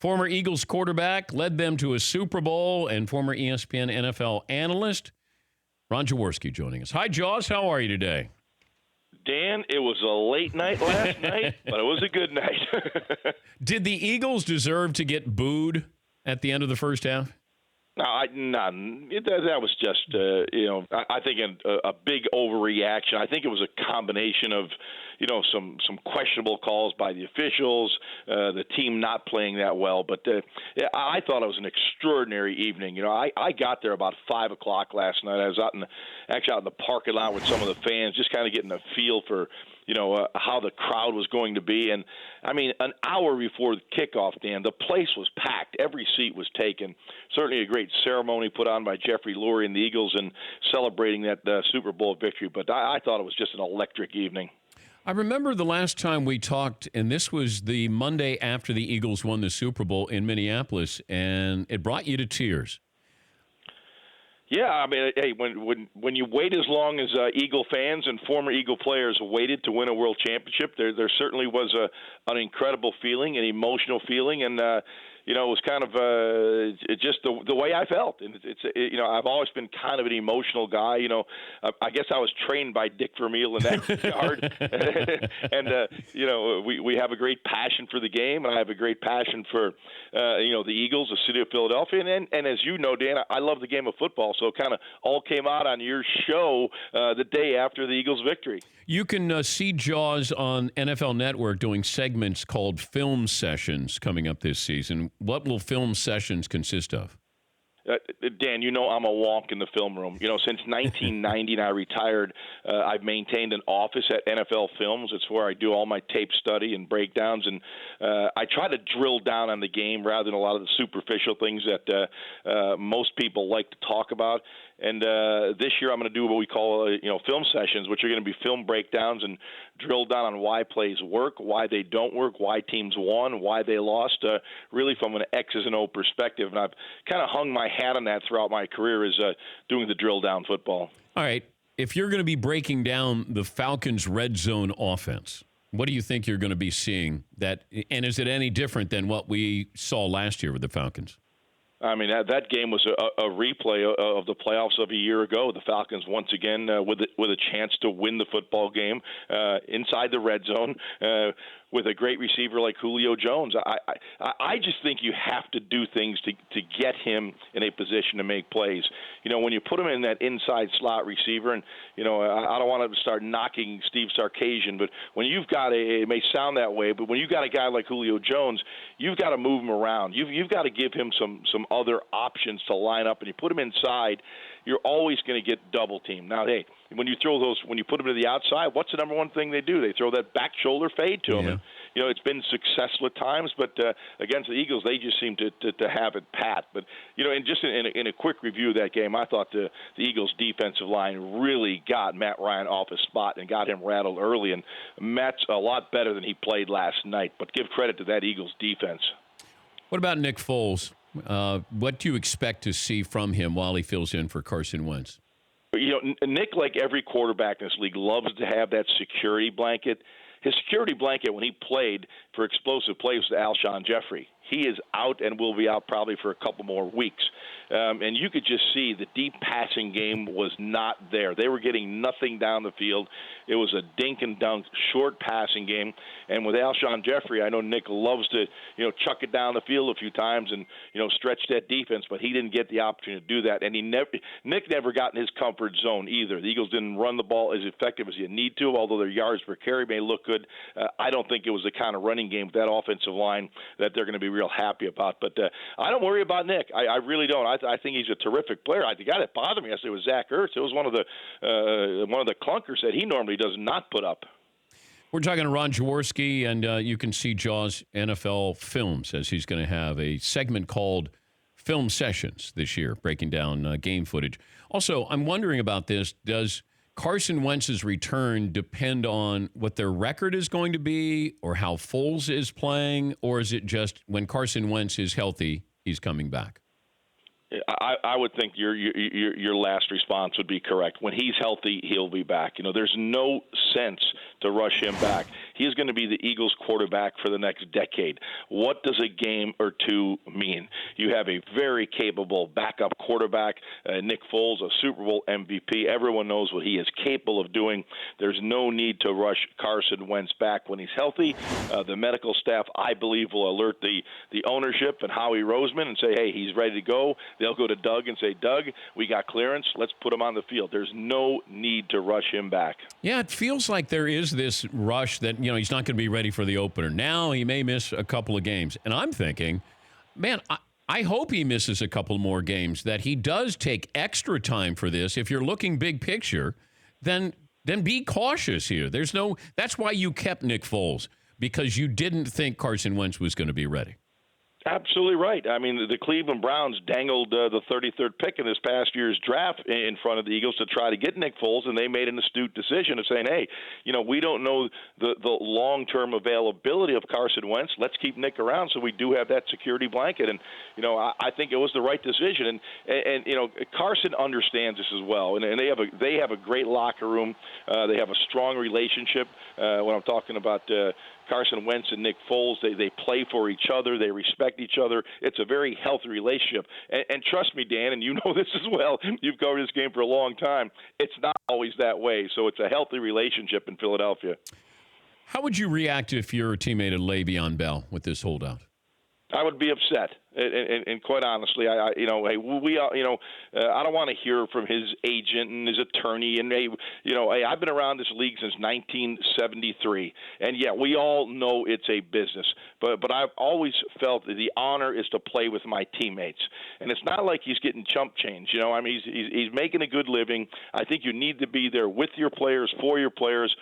Former Eagles quarterback, led them to a Super Bowl, and former ESPN NFL analyst, Ron Jaworski joining us. Hi, Jaws. How are you today? Dan, it was a late night last night, but it was a good night. Did the Eagles deserve to get booed at the end of the first half? No, that was just, I think a big overreaction. I think it was a combination of, some questionable calls by the officials, the team not playing that well. But I thought it was an extraordinary evening. I got there about 5 o'clock last night. I was out in the parking lot with some of the fans, just kind of getting a feel for how the crowd was going to be. And, I mean, an hour before the kickoff, Dan, the place was packed. Every seat was taken. Certainly a great ceremony put on by Jeffrey Lurie and the Eagles in celebrating that Super Bowl victory. But I thought it was just an electric evening. I remember the last time we talked, and this was the Monday after the Eagles won the Super Bowl in Minneapolis, and it brought you to tears. Yeah, I mean, hey, when you wait as long as Eagle fans and former Eagle players waited to win a world championship, there certainly was an incredible feeling, an emotional feeling, and it was kind of just the way I felt. And I've always been kind of an emotional guy. I guess I was trained by Dick Vermeil in that regard. And we have a great passion for the game, and I have a great passion for the Eagles, the city of Philadelphia, and as you know, Dan, I love the game of football. So it kind of all came out on your show the day after the Eagles' victory. You can see Jaws on NFL Network doing segments called Film Sessions coming up this season. What will Film Sessions consist of? Dan, I'm a wonk in the film room. Since 1990, I retired. I've maintained an office at NFL Films. It's where I do all my tape study and breakdowns, and I try to drill down on the game rather than a lot of the superficial things that most people like to talk about. And this year I'm going to do what we call, film sessions, which are going to be film breakdowns and drill down on why plays work, why they don't work, why teams won, why they lost, really from an X's and O perspective. And I've kind of hung my hat on that throughout my career is doing the drill down football. All right. If you're going to be breaking down the Falcons' red zone offense, what do you think you're going to be seeing? And is it any different than what we saw last year with the Falcons? I mean, that game was a replay of the playoffs of a year ago. The Falcons, once again, with a chance to win the football game inside the red zone with a great receiver like Julio Jones. I just think you have to do things to get him in a position to make plays. When you put him in that inside slot receiver, and, I don't want to start knocking Steve Sarkisian, but when you've got it may sound that way, but when you've got a guy like Julio Jones, you've got to move him around. You've got to give him some other options to line up, and you put him inside, you're always going to get double teamed. Now, hey, when you put him to the outside, what's the number one thing they do? They throw that back shoulder fade to him. Yeah. And, it's been successful at times, but against the Eagles, they just seem to have it pat. But, and just in a quick review of that game, I thought the Eagles' defensive line really got Matt Ryan off his spot and got him rattled early. And Matt's a lot better than he played last night, but give credit to that Eagles defense. What about Nick Foles? What do you expect to see from him while he fills in for Carson Wentz? Nick, like every quarterback in this league, loves to have that security blanket. His security blanket when he played for explosive plays was Alshon Jeffrey. He is out and will be out probably for a couple more weeks. And you could just see the deep passing game was not there. They were getting nothing down the field. It was a dink and dunk, short passing game. And with Alshon Jeffrey, I know Nick loves to, chuck it down the field a few times and, stretch that defense, but he didn't get the opportunity to do that. And Nick never got in his comfort zone either. The Eagles didn't run the ball as effective as you need to, although their yards per carry may look good. I don't think it was the kind of running game with that offensive line that they're going to be real happy about. But I don't worry about Nick. I really don't. I think he's a terrific player. The guy that bothered me yesterday was Zach Ertz. It was one of the clunkers that he normally does not put up. We're talking to Ron Jaworski, and you can see Jaws NFL Films as he's going to have a segment called Film Sessions this year, breaking down game footage. Also, I'm wondering about this. Does Carson Wentz's return depend on what their record is going to be or how Foles is playing, or is it just when Carson Wentz is healthy, he's coming back? I would think your last response would be correct. When he's healthy, he'll be back. There's no sense to rush him back. He is going to be the Eagles quarterback for the next decade. What does a game or two mean? You have a very capable backup quarterback, Nick Foles, a Super Bowl MVP. Everyone knows what he is capable of doing. There's no need to rush Carson Wentz back when he's healthy. The medical staff, I believe, will alert the ownership and Howie Roseman and say, hey, he's ready to go. They'll go to Doug and say, Doug, we got clearance. Let's put him on the field. There's no need to rush him back. Yeah, it feels like there is this rush that, he's not going to be ready for the opener. Now he may miss a couple of games. And I'm thinking, man, I hope he misses a couple more games, that he does take extra time for this. If you're looking big picture, then be cautious here. That's why you kept Nick Foles, because you didn't think Carson Wentz was going to be ready. Absolutely right. I mean, the Cleveland Browns dangled the 33rd pick in this past year's draft in front of the Eagles to try to get Nick Foles, and they made an astute decision of saying, hey, we don't know the long-term availability of Carson Wentz. Let's keep Nick around so we do have that security blanket. And, I think it was the right decision. And Carson understands this as well. And they have a great locker room. They have a strong relationship. When I'm talking about Carson Wentz and Nick Foles, they play for each other. They respect each other. It's a very healthy relationship. And trust me, Dan, and you know this as well, you've covered this game for a long time, it's not always that way. So it's a healthy relationship in Philadelphia. How would you react if you're a teammate of Le'Veon Bell with this holdout? I would be upset. And quite honestly, I don't want to hear from his agent and his attorney. And I've been around this league since 1973, and yeah, we all know it's a business. But I've always felt that the honor is to play with my teammates, and it's not like he's getting chump change. He's making a good living. I think you need to be there with your players, for your players.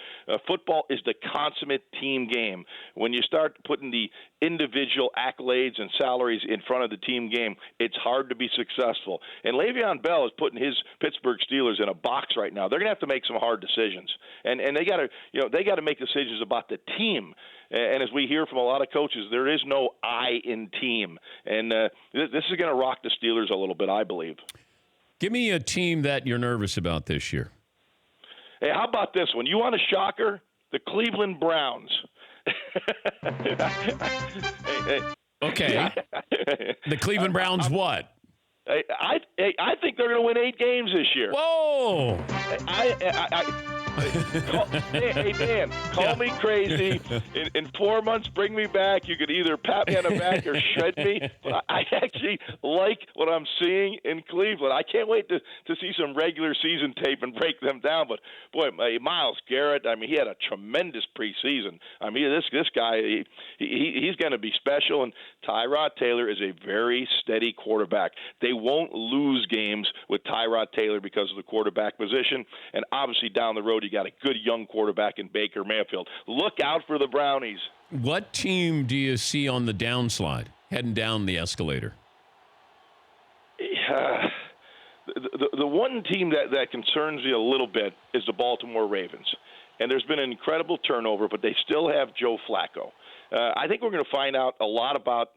Football is the consummate team game. When you start putting the individual accolades and salaries in front of the team game, it's hard to be successful. And Le'Veon Bell is putting his Pittsburgh Steelers in a box right now. They're going to have to make some hard decisions, and they got to make decisions about the team. And as we hear from a lot of coaches, there is no I in team, and this is going to rock the Steelers a little bit, I believe. Give me a team that you're nervous about this year. Hey, how about this one? You want a shocker? The Cleveland Browns. hey. Okay. The Cleveland Browns what? I think they're going to win 8 games this year. Whoa! Hey, Dan, call me crazy. In 4 months, bring me back. You could either pat me on the back or shred me. But I actually like what I'm seeing in Cleveland. I can't wait to see some regular season tape and break them down. But, boy, Myles Garrett, he had a tremendous preseason. This guy, he's going to be special. And Tyrod Taylor is a very steady quarterback. They won't lose games with Tyrod Taylor because of the quarterback position. And obviously down the road, you got a good young quarterback in Baker Mayfield. Look out for the Brownies. What team do you see on the downslide, heading down the escalator? The one team that concerns me a little bit is the Baltimore Ravens. And there's been an incredible turnover, but they still have Joe Flacco. I think we're going to find out a lot about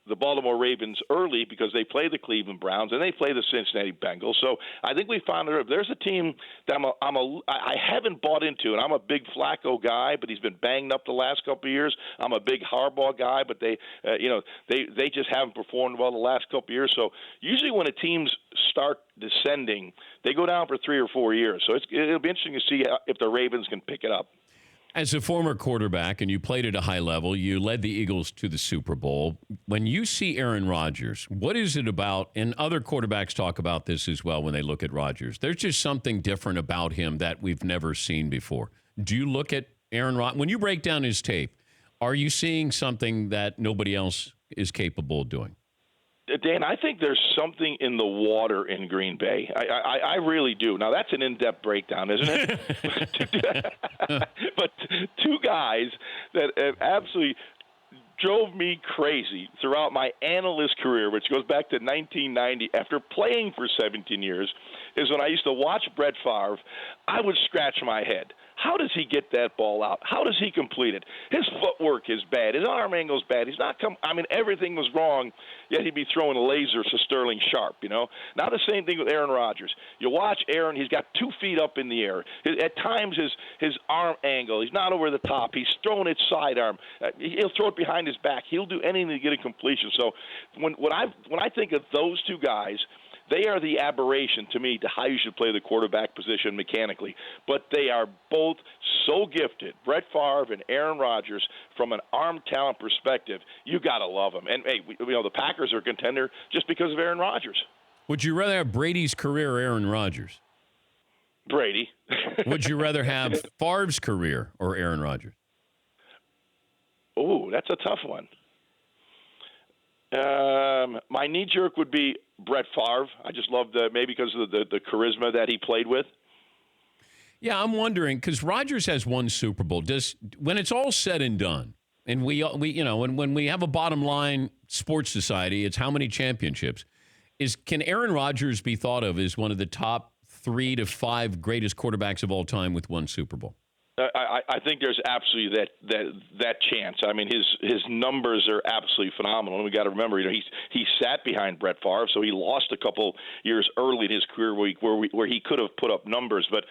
the Baltimore Ravens early because they play the Cleveland Browns and they play the Cincinnati Bengals. So I think we found out there's a team that I haven't bought into, and I'm a big Flacco guy, but he's been banged up the last couple of years. I'm a big Harbaugh guy, but they just haven't performed well the last couple of years. So usually when a teams start descending, they go down for 3 or 4 years. So it'll be interesting to see if the Ravens can pick it up. As a former quarterback, and you played at a high level, you led the Eagles to the Super Bowl. When you see Aaron Rodgers, what is it about, and other quarterbacks talk about this as well when they look at Rodgers, there's just something different about him that we've never seen before. Do you look at Aaron Rodgers, when you break down his tape, are you seeing something that nobody else is capable of doing? Dan, I think there's something in the water in Green Bay. I really do. Now, that's an in-depth breakdown, isn't it? But two guys that have absolutely drove me crazy throughout my analyst career, which goes back to 1990, after playing for 17 years, is when I used to watch Brett Favre, I would scratch my head. How does he get that ball out? How does he complete it? His footwork is bad. His arm angle's bad. He's not everything was wrong, yet he'd be throwing lasers to Sterling Sharp, Now the same thing with Aaron Rodgers. You watch Aaron, he's got 2 feet up in the air. At times his arm angle, he's not over the top. He's throwing it sidearm. He'll throw it behind his back. He'll do anything to get a completion. So when I think of those two guys, they are the aberration to me to how you should play the quarterback position mechanically. But they are both so gifted, Brett Favre and Aaron Rodgers, from an arm talent perspective. You got to love them. And, hey, the Packers are a contender just because of Aaron Rodgers. Would you rather have Brady's career or Aaron Rodgers? Brady. Would you rather have Favre's career or Aaron Rodgers? Oh, that's a tough one. My knee-jerk would be Brett Favre. I just love maybe because of the charisma that he played with. Yeah, I'm wondering, because Rodgers has won Super Bowl. When it's all said and done, and when we have a bottom line sports society, it's how many championships. Can Aaron Rodgers be thought of as one of the top 3 to 5 greatest quarterbacks of all time with 1 Super Bowl? I think there's absolutely that chance. I mean, his numbers are absolutely phenomenal. And we got to remember, he sat behind Brett Favre, so he lost a couple years early in his career where he could have put up numbers. But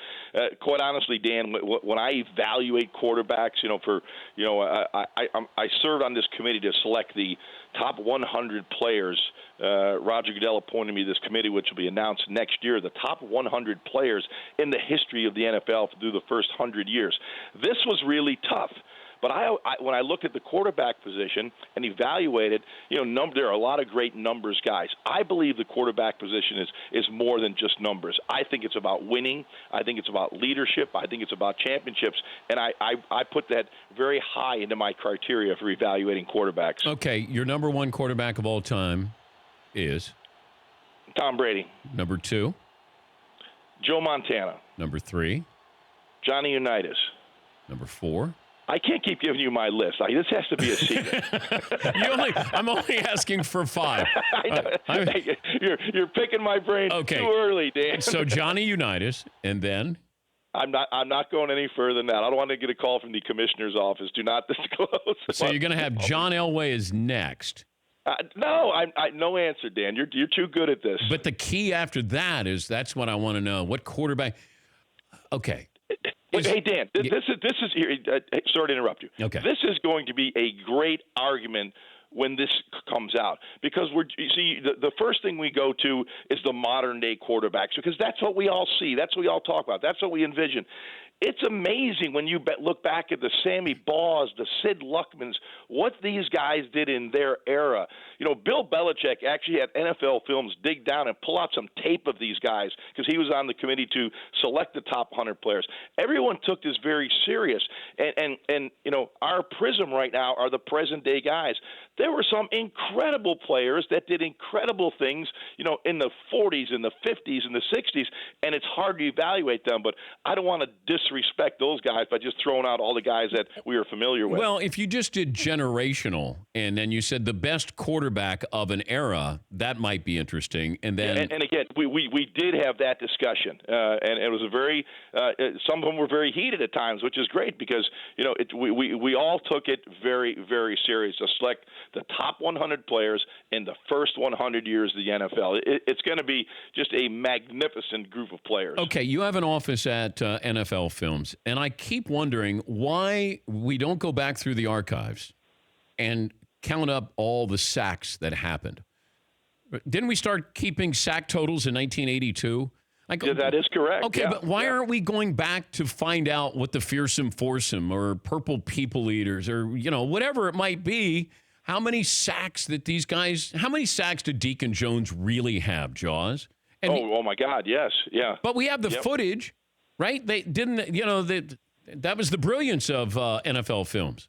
quite honestly, Dan, when I evaluate quarterbacks, I served on this committee to select the top 100 players. Roger Goodell appointed me this committee, which will be announced next year, the top 100 players in the history of the NFL through the first 100 years. This was really tough. But when I looked at the quarterback position and evaluated, there are a lot of great numbers guys. I believe the quarterback position is more than just numbers. I think it's about winning. I think it's about leadership. I think it's about championships. And I put that very high into my criteria for evaluating quarterbacks. Okay, your number 1 quarterback of all time is? Tom Brady. Number 2? Joe Montana. Number 3? Johnny Unitas. Number 4? I can't keep giving you my list. This has to be a secret. I'm only asking for 5. You're picking my brain too early, Dan. So Johnny Unitas, and then? I'm not going any further than that. I don't want to get a call from the commissioner's office. Do not disclose. So you're going to have John Elway as next. No, no answer, Dan. You're too good at this. But the key after that's what I want to know. What quarterback? Okay. Hey, Dan, this is here. Sorry to interrupt you. Okay. This is going to be a great argument when this comes out, because the first thing we go to is the modern day quarterbacks, because that's what we all see. That's what we all talk about. That's what we envision. It's amazing when you look back at the Sammy Baws, the Sid Luckmans, what these guys did in their era. Bill Belichick actually had NFL Films dig down and pull out some tape of these guys because he was on the committee to select the top 100 players. Everyone took this very serious. And our prism right now are the present day guys. There were some incredible players that did incredible things, in the 40s and the 50s and the 60s, and it's hard to evaluate them. But I don't want to disrespect those guys by just throwing out all the guys that we are familiar with. Well, if you just did generational and then you said the best quarterback of an era, that might be interesting. And then, and again, we did have that discussion, and it was a very some of them were very heated at times, which is great because we all took it very, very serious to select the top 100 players in the first 100 years of the NFL. It's going to be just a magnificent group of players. Okay, you have an office at NFL Films, and I keep wondering why we don't go back through the archives and count up all the sacks that happened. Didn't we start keeping sack totals in 1982? Yeah, that is correct. Okay, but why aren't we going back to find out what the fearsome foursome or purple people eaters or, whatever it might be, how many sacks did Deacon Jones really have, Jaws? And oh my God, yes, yeah. But we have the footage, right? They didn't, that was the brilliance of NFL Films.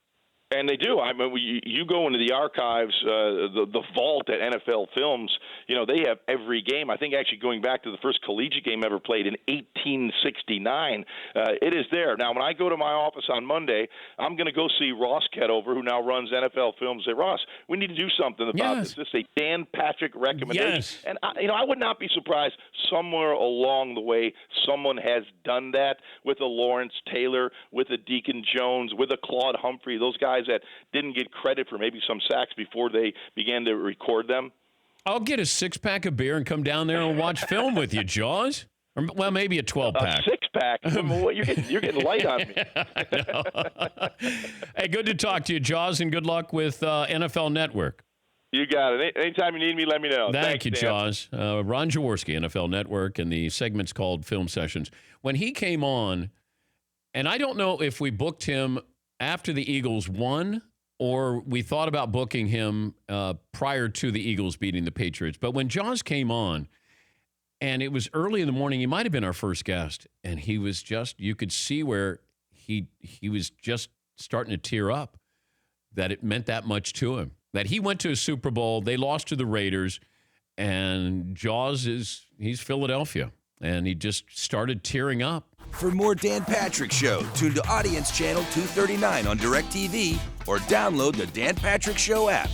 And they do. I mean, you go into the archives, the vault at NFL Films. They have every game. I think actually going back to the first collegiate game ever played in 1869, it is there. Now, when I go to my office on Monday, I'm going to go see Ross Ketover, who now runs NFL Films. Say, Ross, we need to do something about this. This is a Dan Patrick recommendation. Yes. And I would not be surprised somewhere along the way someone has done that with a Lawrence Taylor, with a Deacon Jones, with a Claude Humphrey. Those guys that didn't get credit for maybe some sacks before they began to record them. I'll get a 6-pack of beer and come down there and watch film with you, Jaws. Or, well, maybe a 12-pack. A 6-pack? You're getting light on me. Hey, good to talk to you, Jaws, and good luck with NFL Network. You got it. Anytime you need me, let me know. Thank you, Dan. Jaws. Ron Jaworski, NFL Network, and the segment's called Film Sessions. When he came on, and I don't know if we booked him after the Eagles won or we thought about booking him prior to the Eagles beating the Patriots. But when Jaws came on, and it was early in the morning, he might have been our first guest, and he was just, you could see where he was just starting to tear up, that it meant that much to him, that he went to a Super Bowl, they lost to the Raiders, and Jaws he's Philadelphia, and he just started tearing up. For more Dan Patrick Show, tune to Audience Channel 239 on DirecTV or download the Dan Patrick Show app.